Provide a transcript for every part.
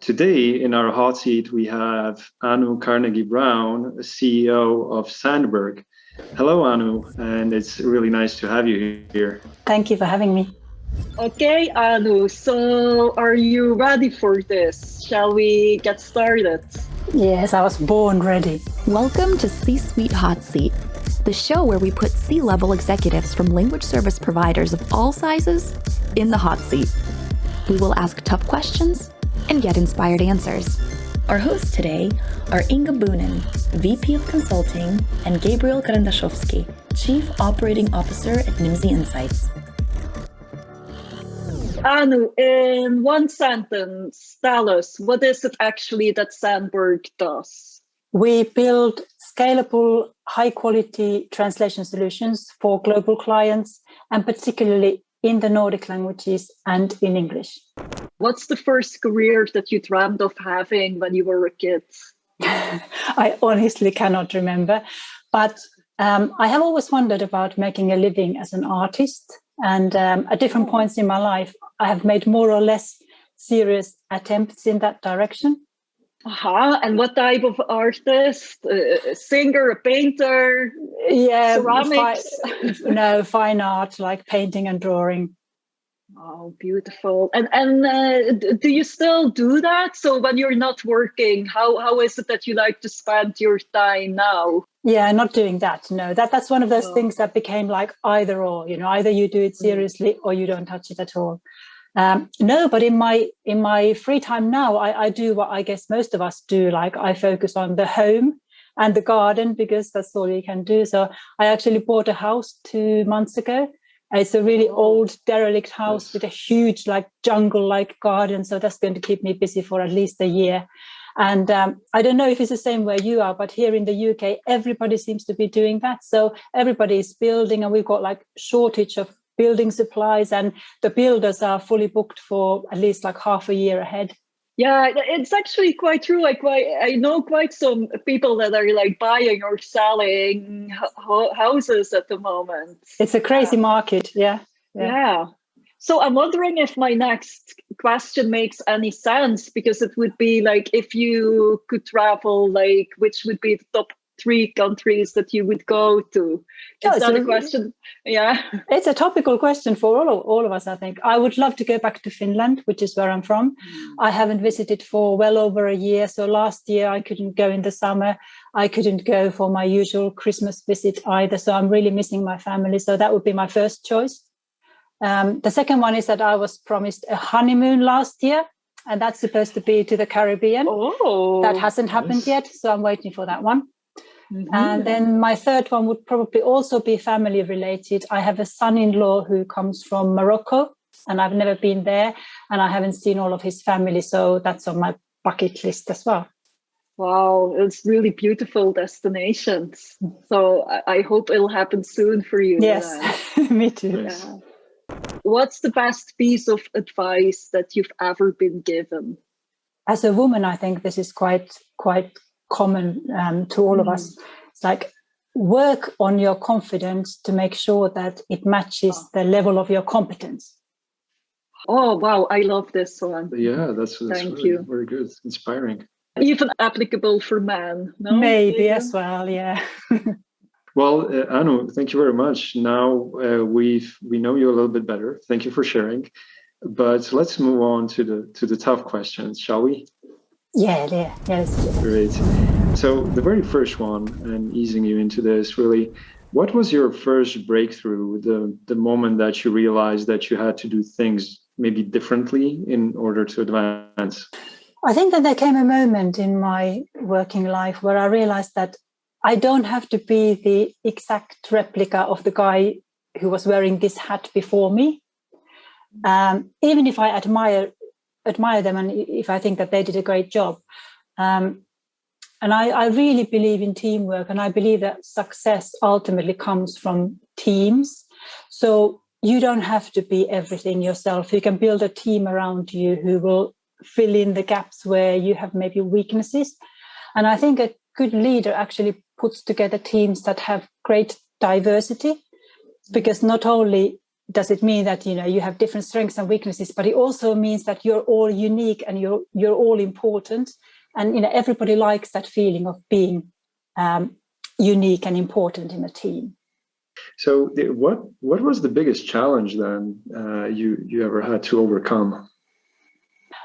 Today in our hot seat, we have Anu Carnegie-Brown, CEO of Sanberg. Hello, Anu, and it's really nice to have you here. Thank you for having me. Okay, Anu, so are you ready for this? Shall we get started? Yes, I was born ready. Welcome to C-Suite Hot Seat, the show where we put C-level executives from language service providers of all sizes in the hot seat. We will ask tough questions and get inspired answers. Our hosts today are Inge Boonen, VP of Consulting, and Gabriel Karandashowski, Chief Operating Officer at Nimdzi Insights. Anu, in one sentence, tell us, what is it actually that Sanberg does? We build scalable, high-quality translation solutions for global clients, and particularly in the Nordic languages and in English. What's the first career that you dreamed of having when you were a kid? I honestly cannot remember, but I have always wondered about making a living as an artist. And at different points in my life, I have made more or less serious attempts in that direction. And what type of artist? A singer, a painter? Yeah, ceramics? Fine art, like painting and drawing. Oh, beautiful. And do you still do that? So when you're not working, how is it that you like to spend your time now? Yeah, not doing that. No, that's one of those things that became like either or, either you do it seriously or you don't touch it at all. No, but in my free time now, I do what I guess most of us do. Like I focus on the home and the garden because that's all you can do. So I actually bought a house 2 months ago. It's a really old derelict house with a huge like jungle-like garden. So that's going to keep me busy for at least a year. And I don't know if it's the same where you are, but here in the UK, everybody seems to be doing that. So everybody is building and we've got like shortage of building supplies and the builders are fully booked for at least like half a year ahead. Yeah, it's actually quite true. I know quite some people that are like buying or selling houses at the moment. It's a crazy market. Yeah. So I'm wondering if my next question makes any sense, because it would be like, if you could travel, like which would be the top 3 countries that you would go to? Is that a question? Yeah. It's a topical question for all of us, I think. I would love to go back to Finland, which is where I'm from. I haven't visited for well over a year. So last year I couldn't go in the summer. I couldn't go for my usual Christmas visit either. So I'm really missing my family. So that would be my first choice. The second one is that I was promised a honeymoon last year, and that's supposed to be to the Caribbean. Oh, that hasn't happened yet. So I'm waiting for that one. Mm-hmm. And then my third one would probably also be family related. I have a son-in-law who comes from Morocco and I've never been there and I haven't seen all of his family. So that's on my bucket list as well. Wow, it's really beautiful destinations. So I hope it'll happen soon for you. Yes, me too. Yeah. What's the best piece of advice that you've ever been given? As a woman, I think this is quite common to all of us. It's like work on your confidence to make sure that it matches the level of your competence. Oh, wow. I love this one. Yeah, that's Thank really you. Very good. Inspiring. Even applicable for men, no? Maybe as well, yeah. Well, Anu, thank you very much. Now we know you a little bit better. Thank you for sharing. But let's move on to the tough questions, shall we? Yeah. Great. So the very first one, and easing you into this, really, what was your first breakthrough, the moment that you realized that you had to do things maybe differently in order to advance? I think that there came a moment in my working life where I realized that I don't have to be the exact replica of the guy who was wearing this hat before me. Even if I admire them and if I think that they did a great job. And I really believe in teamwork, and I believe that success ultimately comes from teams. So you don't have to be everything yourself. You can build a team around you who will fill in the gaps where you have maybe weaknesses. And I think a good leader actually puts together teams that have great diversity, because not only does it mean that you have different strengths and weaknesses, but it also means that you're all unique and you're all important, and everybody likes that feeling of being unique and important in a team. So what was the biggest challenge then you ever had to overcome?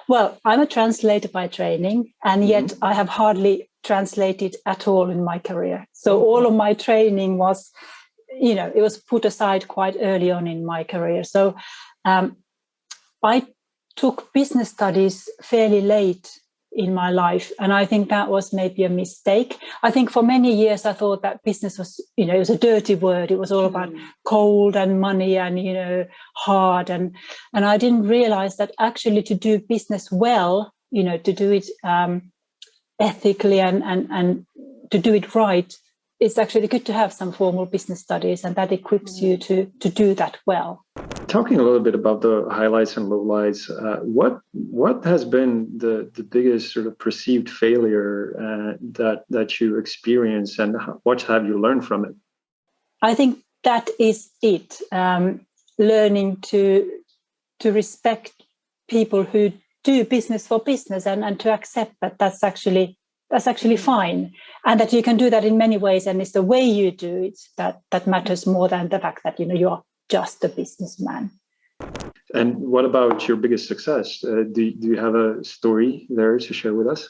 Well, I'm a translator by training, and yet I have hardly translated at all in my career. So all of my training was, it was put aside quite early on in my career. So I took business studies fairly late in my life, and I think that was maybe a mistake. I think for many years I thought that business was, it was a dirty word. It was all about cold and money and hard, and I didn't realize that actually to do business well, to do it ethically and to do it right, it's actually good to have some formal business studies, and that equips you to do that well. Talking a little bit about the highlights and lowlights, what has been the biggest sort of perceived failure that you experienced, and what have you learned from it? I think that is it. Learning to respect people who do business for business, and to accept that that's actually fine, and that you can do that in many ways, and it's the way you do it that matters more than the fact that you're just a businessman. And what about your biggest success? Do you have a story there to share with us?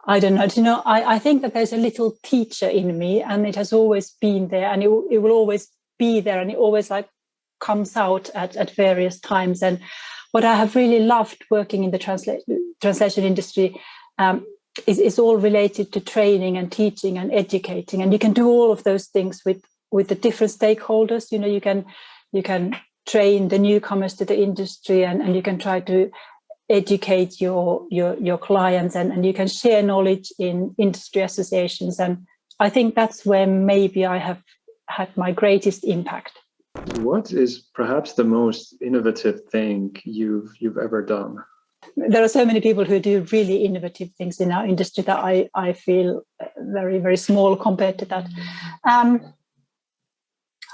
I don't know. I think that there's a little teacher in me, and it has always been there, and it will always be there, and it always comes out at various times. And what I have really loved working in the translation industry is all related to training and teaching and educating, and you can do all of those things with the different stakeholders. You can train the newcomers to the industry, and you can try to educate your clients, and you can share knowledge in industry associations. And I think that's where maybe I have had my greatest impact. What is perhaps the most innovative thing you've ever done? There are so many people who do really innovative things in our industry that I feel very, very small compared to that.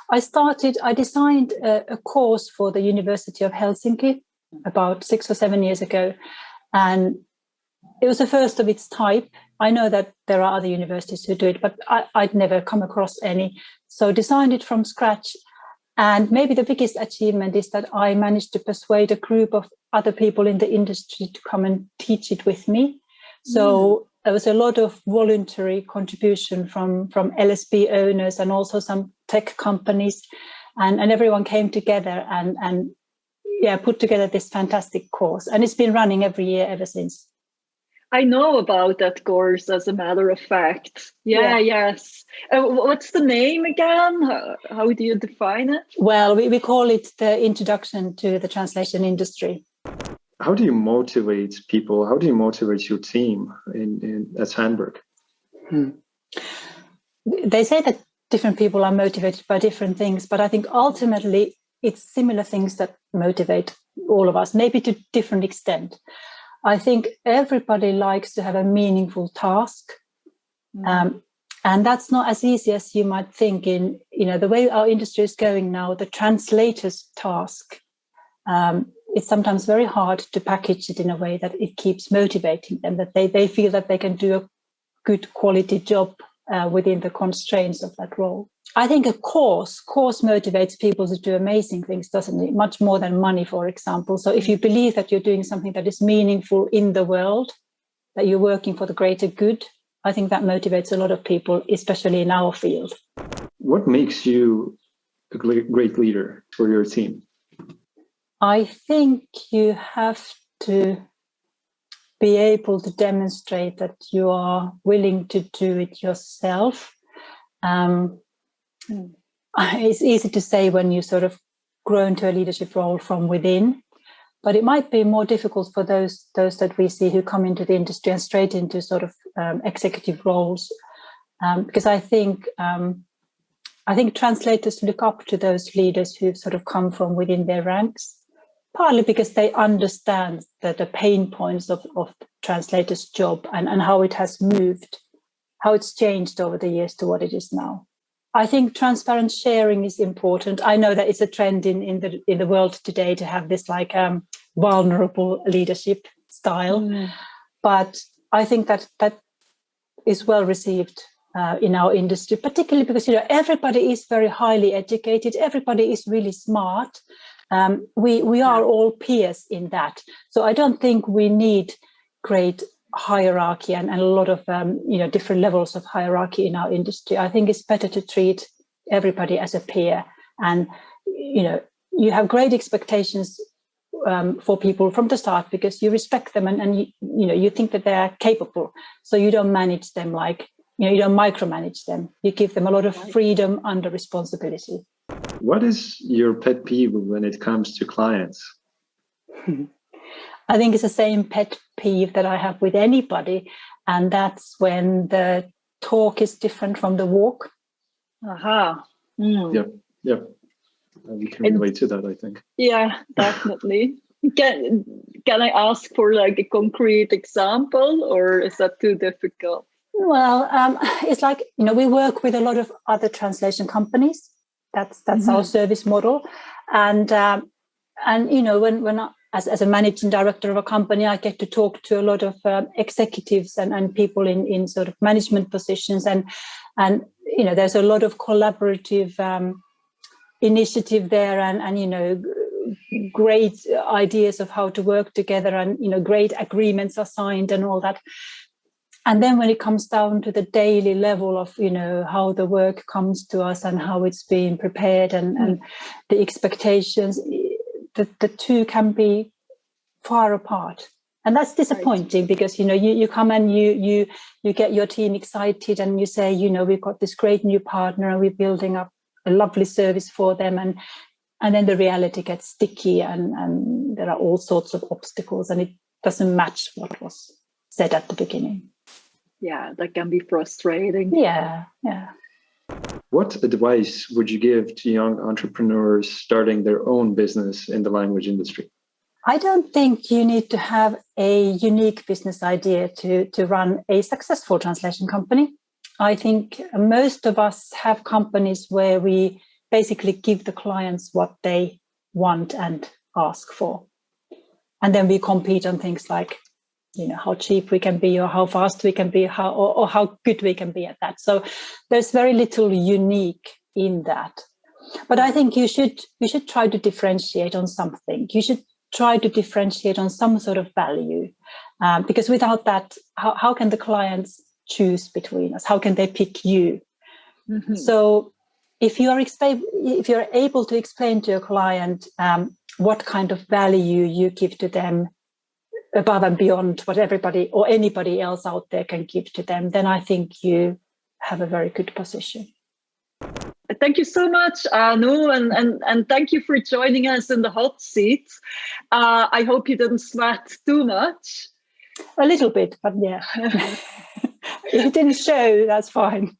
I designed a course for the University of Helsinki about 6 or 7 years ago, and it was the first of its type. I know that there are other universities who do it, but I'd never come across any. So designed it from scratch. And maybe the biggest achievement is that I managed to persuade a group of other people in the industry to come and teach it with me. So there was a lot of voluntary contribution from LSP owners and also some tech companies, and everyone came together and put together this fantastic course, and it's been running every year ever since. I know about that course, as a matter of fact. Yes. What's the name again? How do you define it? Well, we call it the Introduction to the Translation Industry. How do you motivate people? How do you motivate your team at Sanberg? They say that different people are motivated by different things, but I think ultimately it's similar things that motivate all of us, maybe to different extent. I think everybody likes to have a meaningful task, and that's not as easy as you might think. In the way our industry is going now, the translator's task, it's sometimes very hard to package it in a way that it keeps motivating them, that they feel that they can do a good quality job within the constraints of that role. I think a course motivates people to do amazing things, doesn't it? Much more than money, for example. So if you believe that you're doing something that is meaningful in the world, that you're working for the greater good, I think that motivates a lot of people, especially in our field. What makes you a great leader for your team? I think you have to be able to demonstrate that you are willing to do it yourself. It's easy to say when you sort of grow into a leadership role from within, but it might be more difficult for those that we see who come into the industry and straight into sort of executive roles, because I think translators look up to those leaders who've sort of come from within their ranks, partly because they understand the pain points of the translator's job and how it has moved, how it's changed over the years to what it is now. I think transparent sharing is important. I know that it's a trend in the world today to have this like vulnerable leadership style, but I think that is well received in our industry, particularly because everybody is very highly educated, everybody is really smart. We are all peers in that, so I don't think we need great hierarchy and a lot of different levels of hierarchy in our industry. I think it's better to treat everybody as a peer, and you have great expectations for people from the start because you respect them and you think that they're capable, so you don't manage them like you don't micromanage them. You give them a lot of freedom under responsibility. What is your pet peeve when it comes to clients? I think it's the same pet peeve that I have with anybody, and that's when the talk is different from the walk. Aha. Yep. We can relate to that, I think. Yeah, definitely. Can I ask for like a concrete example, or is that too difficult? Well, it's like, we work with a lot of other translation companies. That's our service model. And when I, as a managing director of a company, I get to talk to a lot of executives and people in sort of management positions. And there's a lot of collaborative initiative there and great ideas of how to work together, and, great agreements are signed and all that. And then when it comes down to the daily level of, how the work comes to us and how it's being prepared and the expectations, the two can be far apart. And that's disappointing because, you come and you get your team excited and you say, we've got this great new partner and we're building up a lovely service for them. And then the reality gets sticky and there are all sorts of obstacles and it doesn't match what was said at the beginning. Yeah, that can be frustrating. Yeah. What advice would you give to young entrepreneurs starting their own business in the language industry? I don't think you need to have a unique business idea to run a successful translation company. I think most of us have companies where we basically give the clients what they want and ask for. And then we compete on things like, how cheap we can be or how fast we can be, or how good we can be at that. So there's very little unique in that. But I think you should try to differentiate on something. You should try to differentiate on some sort of value, because without that, how can the clients choose between us? How can they pick you? Mm-hmm. So if you're able to explain to your client what kind of value you give to them above and beyond what everybody or anybody else out there can give to them, then I think you have a very good position. Thank you so much, Anu, and thank you for joining us in the hot seat. I hope you didn't sweat too much. A little bit, but yeah. If it didn't show, that's fine.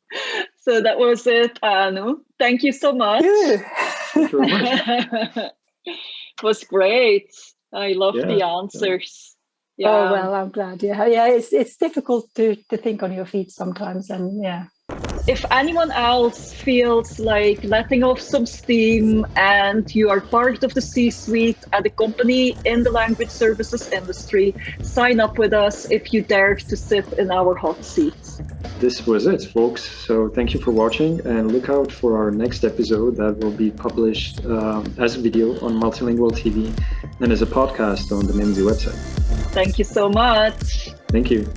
So that was it, Anu. Thank you so much. Thank you very much. It was great. I love the answers. Yeah. Oh, well, I'm glad. Yeah, it's difficult to think on your feet sometimes. And yeah. If anyone else feels like letting off some steam and you are part of the C-suite at a company in the language services industry, sign up with us if you dare to sit in our hot seat. This was it, folks. So thank you for watching and look out for our next episode that will be published as a video on MultiLingual TV and as a podcast on the Nimdzi website. Thank you so much. Thank you.